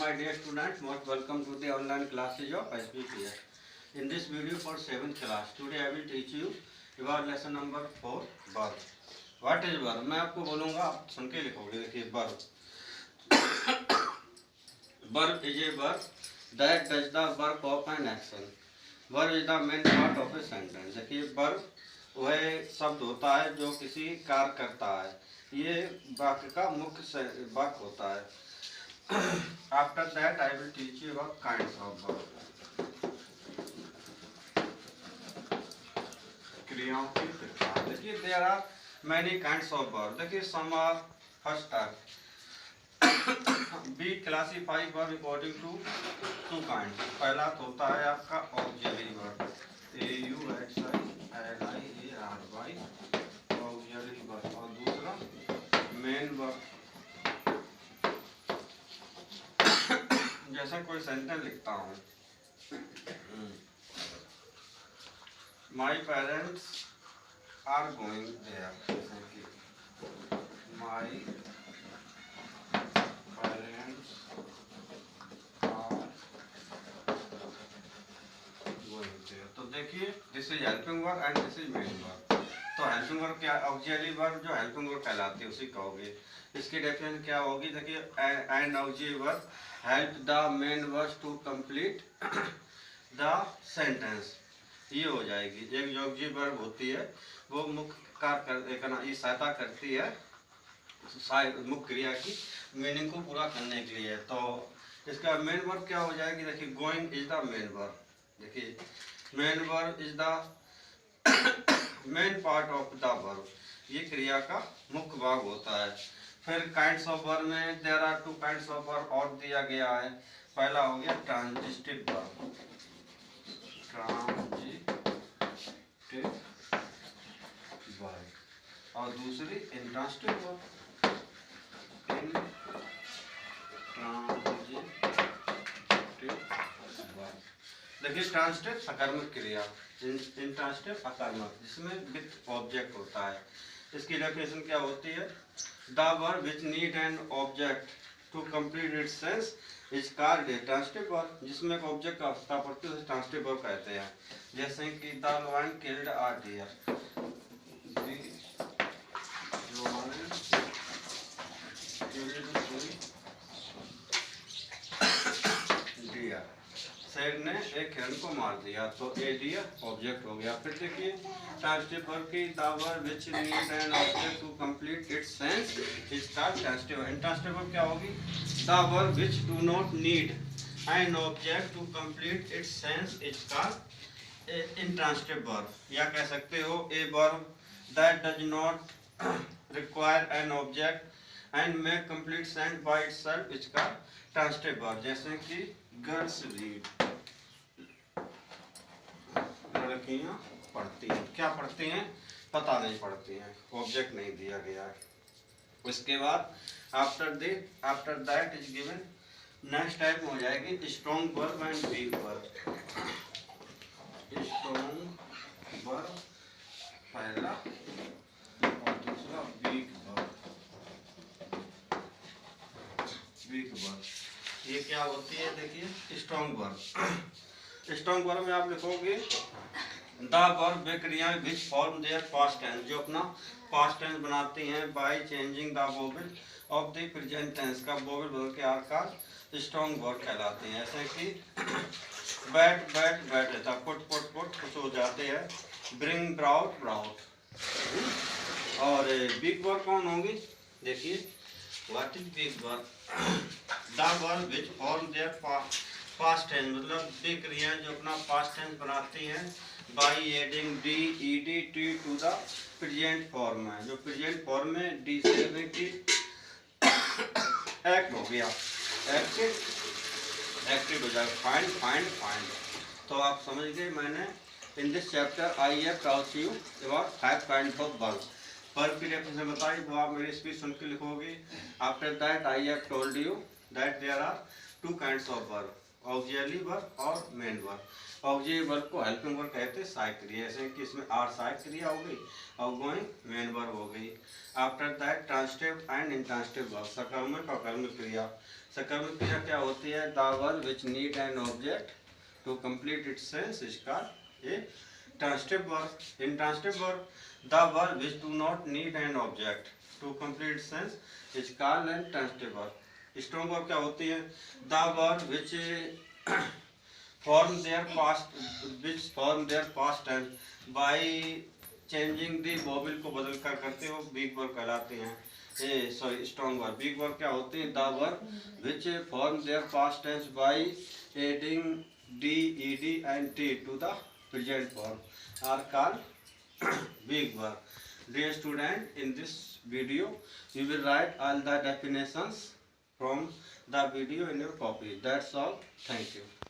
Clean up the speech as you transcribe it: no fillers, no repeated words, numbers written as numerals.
my dear students, most welcome to the online classes of SPPS. In this video for 7th class, today I will teach you about lesson number 4, verb. What is verb? मैं आपको बोलूँगा, आप सुन के लिखोगे. देखिए verb. Verb is a verb that does the work of an action. Verb is the main part of a sentence. देखिए verb वह शब्द होता है जो किसी कार्य करता है. ये वाक्य का मुख्य वाक्य होता है. After that, I will teach you about kinds of verb. क्रियाओं की प्रकार. देखिए there are many kinds of verb. देखिए some are first type. We classify verb according to two kinds. पहला होता है आपका auxiliary verb. AUXILIARY auxiliary verb. और दूसरा main verb. जैसे कोई सेंटेंस लिखता हूँ, my parents are going there. My parents are going there. तो देखिए this is helping verb and this is main verb. तो हेल्पिंग वर्ब क्या, ऑक्सिलरी वर्ब जो हेल्पिंग वर्ब कहलाती है उसी कहोगे. इसकी डेफिनेशन क्या होगी? देखिए and auxiliary verb help the main verbs to complete the sentence. ये हो जाएगी. एक जो ऑक्सिलरी वर्ब होती है वो मुख्य कार्य सहायता करती है मुख्य क्रिया की मीनिंग को पूरा करने के लिए. तो इसका मेन वर्ब क्या हो जाएगी? देखिए going is the main verb. देखिए main verb is the main part of the verb. ये क्रिया का मुख्य भाग होता है. फिर काइंड्स ऑफ वर्ब में there are two kinds of verb और दिया गया है. पहला हो गया ट्रांजिटिव वर्ब. Transitive verb. और दूसरी इंट्रांजिटिव वर्ब. Intransitive verb. देखिए ट्रांजिटिव सकर्मक क्रिया, इंट्रांजिटिव अकर्मक जिसमें विथ ऑब्जेक्ट होता है. इसकी डेफिनेशन क्या होती है? The verb which need an object to complete its sense is called a transitive verb. जिसमें एक ऑब्जेक्ट की आवश्यकता पड़ती है उसे ट्रांजिटिव वर्ब कहते हैं. जैसे कि the lion killed a deer. deer. शेर ने एक हिरण को मार दिया. तो ए डियर ऑब्जेक्ट हो गया. फिर देखिए ट्रांजिटिव वर्ब की the verb which need an object to complete its sense is called transitive. Intransitive verb क्या होगी? The verb which do not need an object to complete its sense is called intransitive verb. या कह सकते हो a verb that does not require an object and make complete sense by itself is called transitive verb. जैसे कि girls read. लड़कियां पढ़ती हैं. क्या पढ़ती हैं? पता नहीं पढ़ती हैं. ऑब्जेक्ट नहीं दिया गया है. उसके बाद after that is given next type हो जाएगी strong verb and weak verb. Strong verb पहला और दूसरा वीक वर्ब. वीक वर्ब ये क्या होती है? देखिए स्ट्रॉन्ग वर्ब. स्ट्रॉन्ग वर्ब में आप लिखोगे द वर्ब वे क्रियाएं which form their past tense जो अपना पास्ट टेंस बनाती हैं by changing the vowel of the present tense का वोवेल बदल के आकार स्ट्रॉन्ग वर्ब कहलाते हैं. ऐसे कि बैट बैट बैट रहता, पुट पुट पुट कुछ हो जाते हैं. Bring brought brought. और बिग वर्ब कौन होगी? देखिए what is big verb? The verb which form their past tense मतलब वे क्रियाएं जो अपना पास्ट टेंस बनाती हैं by adding D E D T to the present form है. जो प्रेजेंट फॉर्म में डी से की एक्ट हो गया, एक्टिव हो जाएगा. Find find find. तो आप समझ गए. मैंने in this chapter I have taught you about 5 kinds of verb. Verb की डेफिनेशन बताई वो आप मेरी स्पीच सुन के लिखोगे. After that I have told you that there are two kinds of verb, auxiliary verb और मेन वर्ब. ऑक्सिलरी वर्ब को हेल्पिंग वर्ब कहते हैं, सहायक क्रिया. जैसे कि इसमें आर सहायक क्रिया हो गई और गोइंग मेन वर्ब हो गई. After that transitive and intransitive verb सकर्मक और कर्मक क्रिया. सकर्मक क्रिया क्या होती है? The verb which need an object to complete its sense is called a transitive verb. Intransitive verb the verb which do not need an object to complete sense is called an transitive verb. Strong verb क्या होती है? The verb which form their past tense by changing the vowel को बदल कर करते हो weak verb कहलाते हैं. Sorry strong verb. Weak verb क्या होते हैं? The verb which form their past tense by adding D E D and T to the present form are called weak verb. Dear student, in this video you will write all the definitions from the video in your copy. That's all. Thank you.